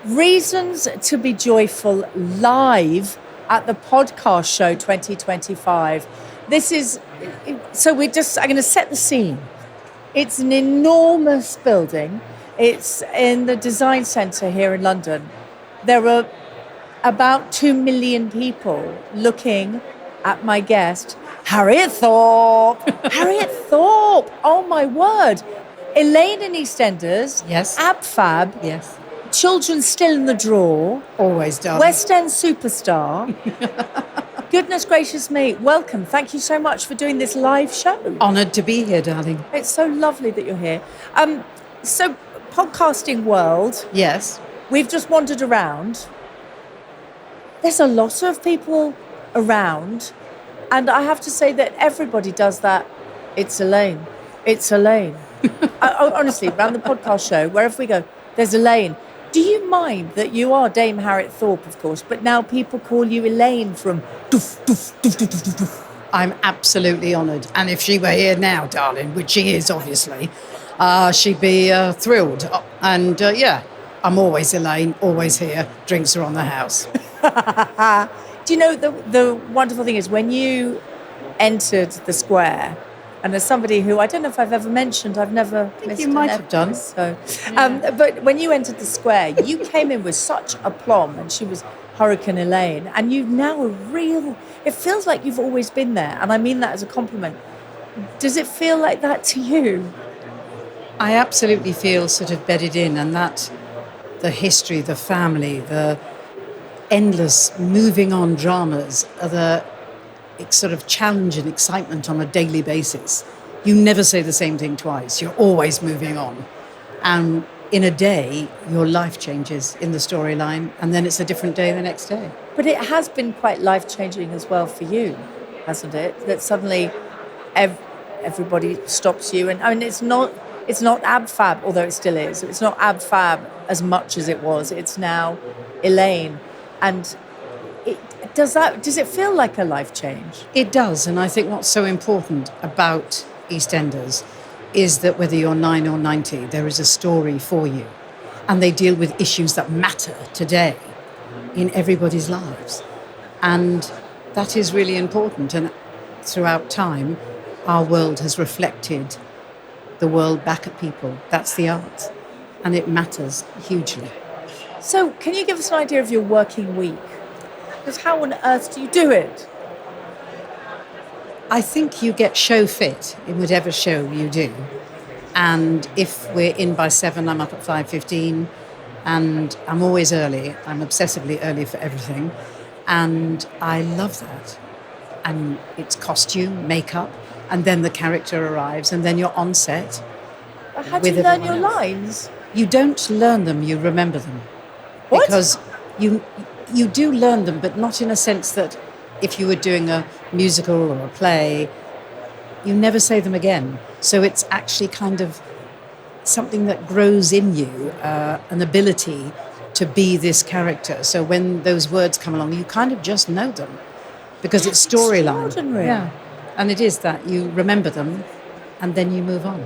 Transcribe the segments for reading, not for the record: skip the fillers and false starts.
Reasons to be Joyful live at the podcast show 2025. I'm going to set the scene. It's an enormous building. It's in the Design Centre here in London. There are about 2 million people looking at my guest, Harriet Thorpe. Harriet Thorpe. Oh, my word. Elaine in EastEnders. Yes. Ab Fab. Yes. Children Still in the Drawer. Always done. West End superstar. Goodness gracious me. Welcome. Thank you so much for doing this live show. Honoured to be here, darling. It's so lovely that you're here. So, podcasting world. Yes. We've just wandered around. There's a lot of people around. And I have to say that everybody does that. It's Elaine. It's Elaine. Honestly, around the podcast show, wherever we go, there's Elaine. Do you mind that you are Dame Harriet Thorpe, of course, but now people call you Elaine from doof, doof, doof, doof, doof, doof. I'm absolutely honoured. And if she were here now, darling, which she is, obviously, she'd be thrilled. And, I'm always Elaine, always here. Drinks are on the house. Do you know, the wonderful thing is when you entered the square, and as somebody who, I don't know if I've ever mentioned, I've never missed you might have done. So, but when you entered the square, you came in with such aplomb, and she was Hurricane Elaine, and you now it feels like you've always been there, and I mean that as a compliment. Does it feel like that to you? I absolutely feel sort of bedded in, and that the history, the family, the endless moving on dramas, the sort of challenge and excitement on a daily basis. You never say the same thing twice. You're always moving on. And in a day, your life changes in the storyline, and then it's a different day the next day. But it has been quite life-changing as well for you, hasn't it? That suddenly everybody stops you. And I mean, it's not Ab Fab, although it still is. It's not Ab Fab as much as it was. It's now Elaine. And does it feel like a life change? It does, and I think what's so important about EastEnders is that whether you're 9 or 90, there is a story for you. And they deal with issues that matter today in everybody's lives. And that is really important. And throughout time, our world has reflected the world back at people. That's the art. And it matters hugely. So can you give us an idea of your working week? Because how on earth do you do it? I think you get show fit in whatever show you do. And if we're in by 7, I'm up at 5:15. And I'm always early. I'm obsessively early for everything. And I love that. And it's costume, makeup, and then the character arrives, and then you're on set. How do you learn your lines? You don't learn them, you remember them. What? Because you do learn them, but not in a sense that if you were doing a musical or a play, you never say them again. So it's actually kind of something that grows in you, an ability to be this character. So when those words come along, you kind of just know them because it's storyline. Extraordinary. Yeah, and it is that you remember them and then you move on.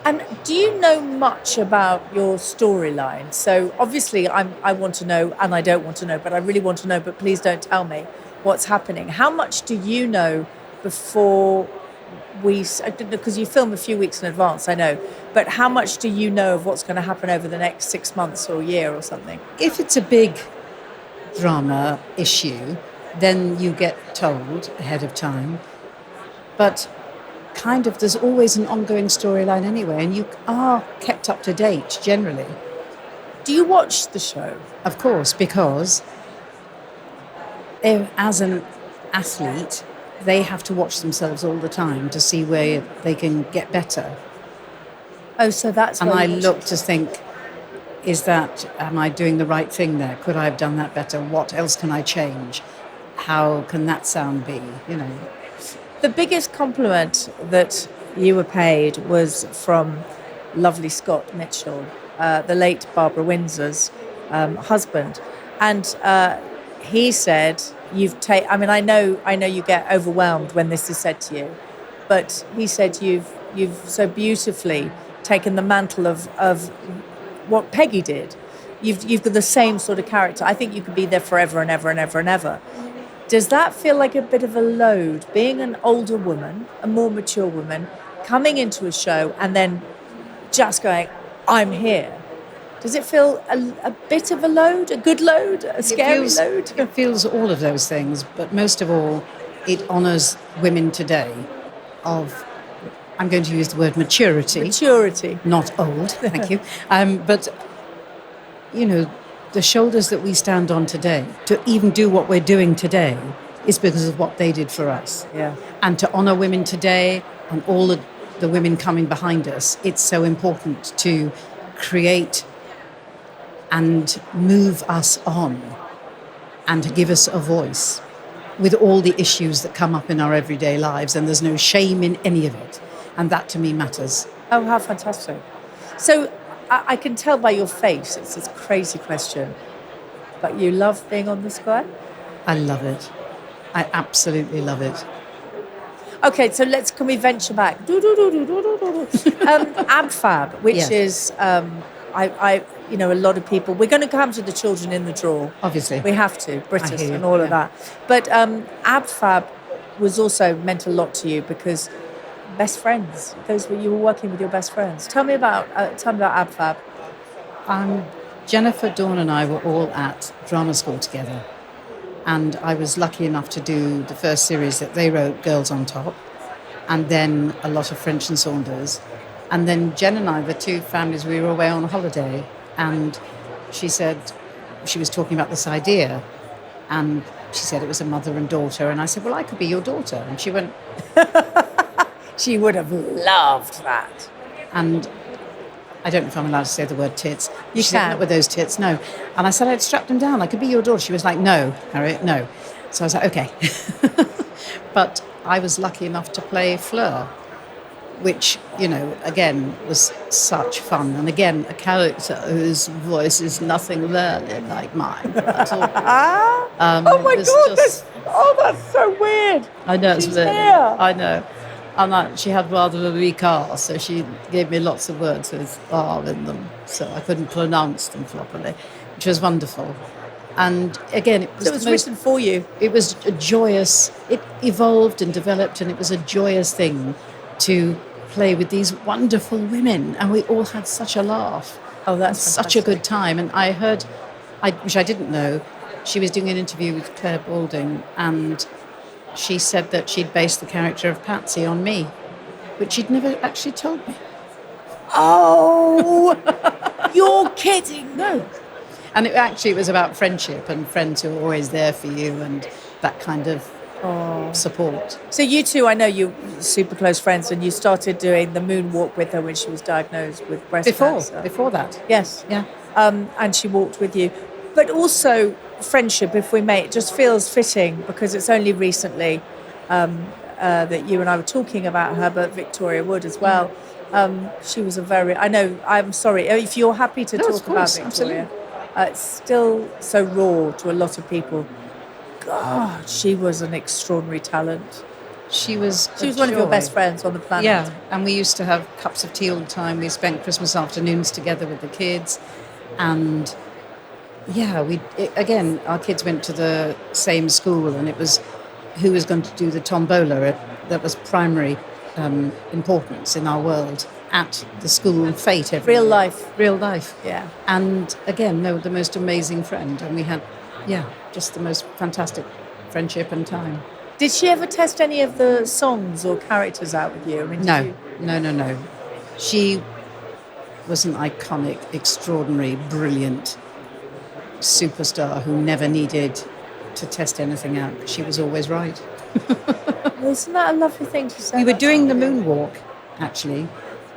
And do you know much about your storyline? So obviously I want to know, and I don't want to know, but I really want to know, but please don't tell me what's happening. How much do you know before because you film a few weeks in advance, I know, but how much do you know of what's going to happen over the next 6 months or a year or something? If it's a big drama issue, then you get told ahead of time. But kind of there's always an ongoing storyline anyway, and you are kept up to date generally. Do you watch the show? Of course, because as an athlete, they have to watch themselves all the time to see where they can get better. Oh, so that's and why I look to think, am I doing the right thing there? Could I have done that better? What else can I change? How can that sound be? The biggest compliment that you were paid was from lovely Scott Mitchell, the late Barbara Windsor's husband, and he said I know you get overwhelmed when this is said to you, but he said you've so beautifully taken the mantle of what Peggy did, You've got the same sort of character. I think you could be there forever and ever and ever and ever. Does that feel like a bit of a load, being an older woman, a more mature woman, coming into a show and then just going, I'm here? Does it feel a bit of a load, a good load, a scary load? It feels all of those things, but most of all, it honours women today of, I'm going to use the word maturity. Maturity. Not old, thank you. But, you know, the shoulders that we stand on today, to even do what we're doing today, is because of what they did for us. Yeah. And to honour women today and all the women coming behind us, it's so important to create and move us on and to give us a voice with all the issues that come up in our everyday lives, and there's no shame in any of it. And that to me matters. Oh, how fantastic. So I can tell by your face, it's a crazy question, but you love being on the square? I love it. I absolutely love it. Okay, so can we venture back? AbFab, which Yes. is, a lot of people, we're going to come to the children in the drawer. Obviously. We have to, British I hear you, and all of yeah. that. But AbFab was also meant a lot to you because best friends, you were working with your best friends. Tell me about AbFab. Jennifer, Dawn and I were all at drama school together. And I was lucky enough to do the first series that they wrote, Girls on Top, and then a lot of French and Saunders. And then Jen and I, the two families, we were away on holiday, and she said, she was talking about this idea, and she said it was a mother and daughter, and I said, well, I could be your daughter. And she went... She would have loved that. And I don't know if I'm allowed to say the word tits. You She said, can. not with those tits, no. And I said, I'd strap them down. I could be your daughter. She was like, no, Harriet, no. So I was like, okay. But I was lucky enough to play Fleur, which, again, was such fun. And again, a character whose voice is nothing really like mine at all. Oh my God, that's so weird. I know, it's She's really, here. I know. And she had rather a weak R, so she gave me lots of words with R in them, so I couldn't pronounce them properly, which was wonderful. And again, it was written for you. It was a joyous, it evolved and developed, and it was a joyous thing to play with these wonderful women, and we all had such a laugh. Oh, that's such a good time. And I heard, which I didn't know, she was doing an interview with Claire Balding, and she said that she'd based the character of Patsy on me, which she'd never actually told me. Oh, you're kidding. No. And it was about friendship and friends who are always there for you and that kind of support. So you two, I know you're super close friends, and you started doing the moonwalk with her when she was diagnosed with breast cancer. Before that. Yes. Yeah. And she walked with you. But also friendship, if we may, it just feels fitting because it's only recently that you and I were talking about her, but Victoria Wood as well. She was I'm sorry, if you're happy to talk about Victoria, it's still so raw to a lot of people. God, she was an extraordinary talent. She was one of your best friends on the planet. Yeah, and we used to have cups of tea all the time. We spent Christmas afternoons together with the kids, and again, our kids went to the same school, and it was who was going to do the tombola. That was primary importance in our world at the school fete every Real year. Real life. Yeah. And again, the most amazing friend, and we had, just the most fantastic friendship and time. Did she ever test any of the songs or characters out with you? I mean, No. She was an iconic, extraordinary, brilliant superstar who never needed to test anything out. She was always right. Isn't that a lovely thing to say? We were doing the moonwalk, actually,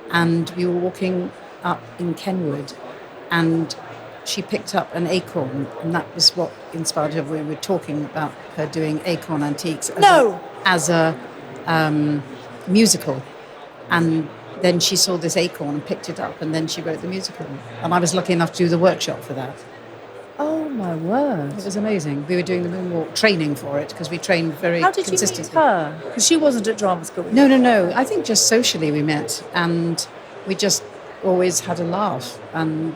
and we were walking up in Kenwood, and she picked up an acorn, and that was what inspired her. We were talking about her doing Acorn Antiques as a musical, and then she saw this acorn and picked it up, and then she wrote the musical. And I was lucky enough to do the workshop for that. Oh, my word. It was amazing. We were doing the moonwalk, training for it, because we trained very consistently. How did you meet her? Because she wasn't at drama school with you. No. I think just socially we met, and we just always had a laugh. And,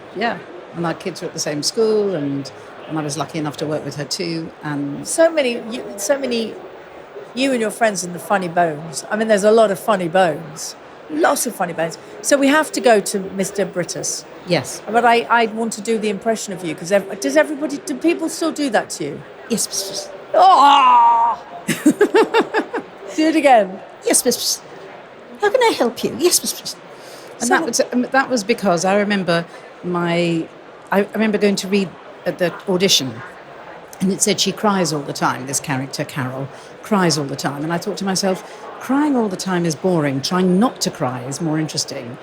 And our kids were at the same school, and I was lucky enough to work with her too. And So many, you and your friends in the funny bones. I mean, there's a lot of funny bones, lots of funny bones. So we have to go to Mr. Brittus. yes, But I want to do the impression of you because do people still do that to you? yes, Oh! Do it again. yes, how can I help you? Yes, and that was because I remember I remember going to read at the audition, and it said she cries all the time. This character Carol cries all the time, and I thought to myself, crying all the time is boring. Trying not to cry is more interesting.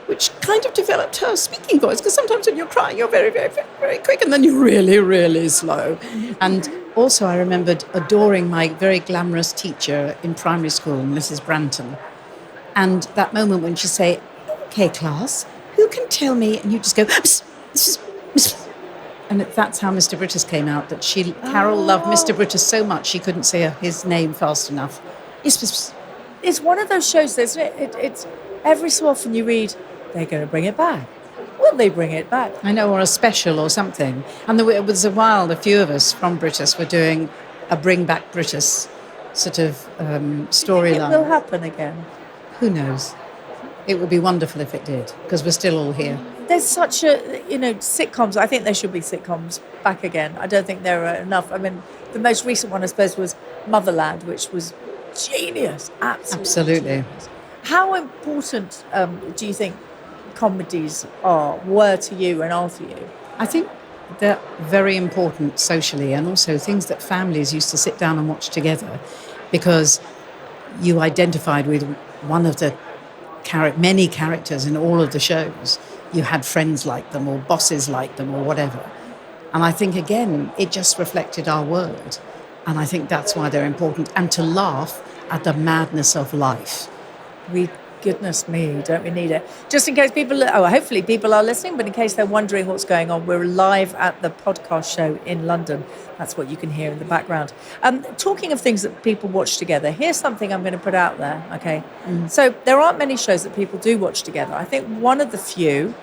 Which kind of developed her speaking voice, because sometimes when you're crying, you're very, very, very, very quick, and then you're really, really slow. And also, I remembered adoring my very glamorous teacher in primary school, Mrs. Branton. And that moment when she'd say, "Okay, class, who can tell me?" And you just go, "Miss." And that's how Mr. Brittus came out, that Carol loved Mr. Brittus so much she couldn't say his name fast enough. Yes. It's one of those shows, isn't it? It's every so often you read, they're going to bring it back. Will they bring it back? I know, or a special or something. And it was a while, a few of us from Brittus were doing a Bring Back Brittus sort of storyline. It will happen again. Who knows? It would be wonderful if it did, because we're still all here. There's such sitcoms. I think there should be sitcoms back again. I don't think there are enough. I mean, the most recent one, I suppose, was Motherland, which was genius. Absolutely. Genius. How important do you think comedies were to you and are to you? I think they're very important socially, and also things that families used to sit down and watch together, because you identified with one of the many characters in all of the shows. You had friends like them, or bosses like them, or whatever. And I think, again, it just reflected our world. And I think that's why they're important. And to laugh at the madness of life. Goodness me, don't we need it? Just in case hopefully people are listening, but in case they're wondering what's going on, we're live at the podcast show in London. That's what you can hear in the background. Talking of things that people watch together, here's something I'm going to put out there, okay? So there aren't many shows that people do watch together. I think one of the few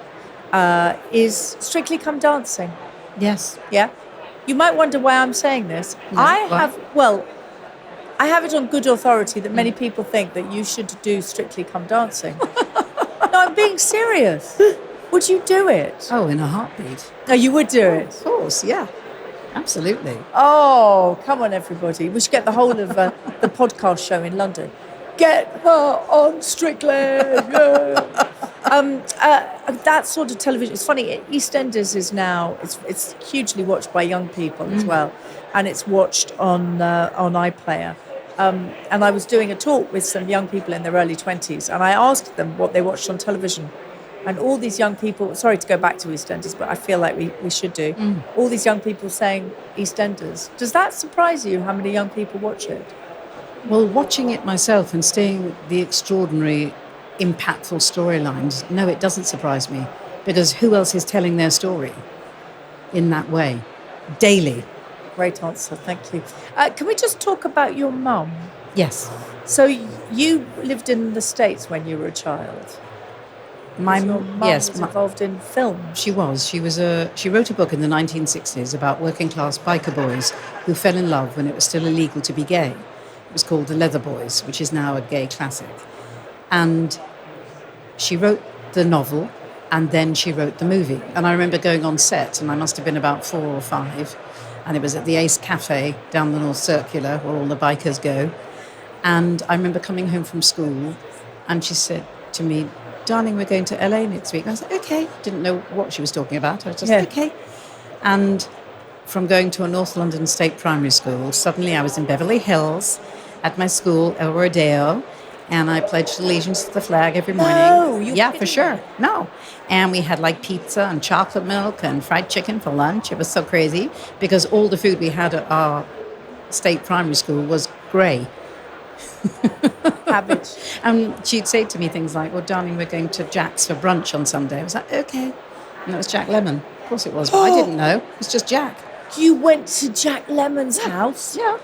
is Strictly Come Dancing. Yes. Yeah? You might wonder why I'm saying this. No, I have it on good authority that many people think that you should do Strictly Come Dancing. No, I'm being serious. Would you do it? Oh, in a heartbeat. No, you would do it. Of course, yeah. Absolutely. Oh, come on, everybody. We should get the whole of the podcast show in London. Get her on Strictly. Yeah. That sort of television, it's funny, EastEnders is now, it's hugely watched by young people as well. And it's watched on iPlayer. And I was doing a talk with some young people in their early 20s, and I asked them what they watched on television. And all these young people, sorry to go back to EastEnders, but I feel like we should do. All these young people saying EastEnders. Does that surprise you, how many young people watch it? Well, watching it myself and seeing the extraordinary, impactful storylines, no, it doesn't surprise me. Because who else is telling their story in that way? Daily. Great answer, thank you. Can we just talk about your mum? Yes. So you lived in the States when you were a child. Your mum was involved in film. She was. She wrote a book in the 1960s about working class biker boys who fell in love when it was still illegal to be gay. It was called The Leather Boys, which is now a gay classic. And she wrote the novel, and then she wrote the movie. And I remember going on set, and I must have been about 4 or 5, and it was at the Ace Cafe down the North Circular where all the bikers go. And I remember coming home from school, and she said to me, "Darling, we're going to LA next week." And I was like, okay. Didn't know what she was talking about. I was just, okay. And from going to a North London State primary school, suddenly I was in Beverly Hills at my school, El Rodeo, and I pledged allegiance to the flag every morning. No, yeah, for sure. No. And we had like pizza and chocolate milk and fried chicken for lunch. It was so crazy because all the food we had at our state primary school was grey. Cabbage. And she'd say to me things like, "Well, darling, we're going to Jack's for brunch on Sunday." I was like, okay. And it was Jack Lemmon. Of course it was, but I didn't know. It was just Jack. You went to Jack Lemmon's house? Yeah.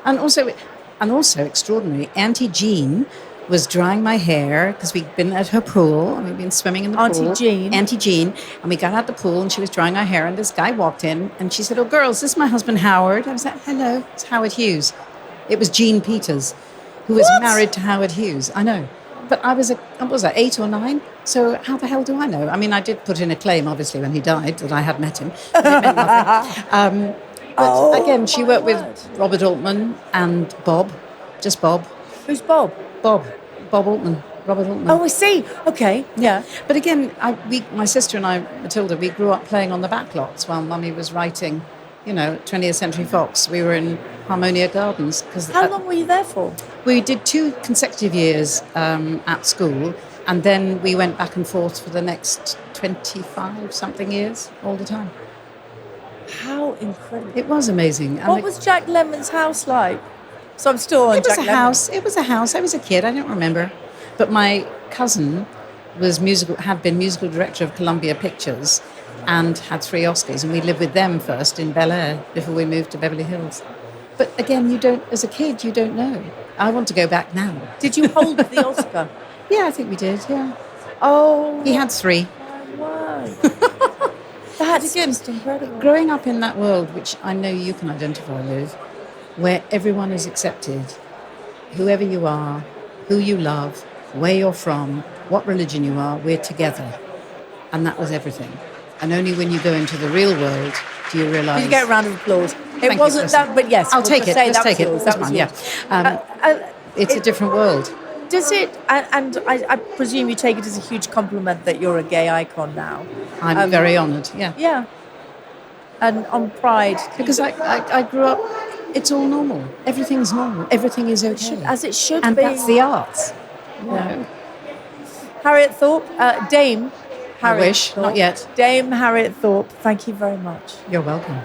And also extraordinary, Auntie Jean was drying my hair because we'd been at her pool and we'd been swimming in the Auntie pool. Jean. Auntie Jean. And we got out the pool and she was drying our hair and this guy walked in and she said, "Oh, girls, this is my husband, Howard." I was like, "Hello, it's Howard Hughes." It was Jean Peters, who was What? married to Howard Hughes. I know. But I was, what was that, 8 or 9? So how the hell do I know? I mean, I did put in a claim, obviously, when he died, that I had met him. But it meant nothing. But again, she worked with Robert Altman and Bob, just Bob. Who's Bob? Bob Altman, Robert Altman. Oh, I see. Okay, yeah. But again, my sister and I, Matilda, we grew up playing on the back lots while Mummy was writing, 20th Century Fox. We were in Harmonia Gardens. How long were you there for? We did 2 consecutive years at school, and then we went back and forth for the next 25-something years, all the time. How incredible. It was amazing. What was Jack Lemmon's house like? So I'm still on It was Jack a Lemmon. house. It was a house. I was a kid. I don't remember. But my cousin had been musical director of Columbia Pictures and had 3 Oscars, and we lived with them first in Bel Air before we moved to Beverly Hills. But again, as a kid, you don't know. I want to go back now. Did you hold the Oscar? Yeah, I think we did, yeah. Oh, He had 3. my word. That's Again, just incredible. growing up in that world, which I know you can identify with, where everyone is accepted, whoever you are, who you love, where you're from, what religion you are, we're together. And that was everything. And only when you go into the real world do you realise... Did you get a round of applause? Thank It you, wasn't Kristen. that, but yes. I'll we'll take just it. say Let's that take was it. yours, That's that was fine, yeah. yours. It's a different world. Does it, and I presume you take it as a huge compliment that you're a gay icon now. I'm very honoured, yeah. Yeah. And on Pride. Because I grew up, it's all normal. Everything's normal. Everything is okay. As it should and be. that's the arts. Yeah. Harriet Thorpe, Dame I Harriet wish, Thorpe. not yet. Dame Harriet Thorpe, thank you very much. You're welcome.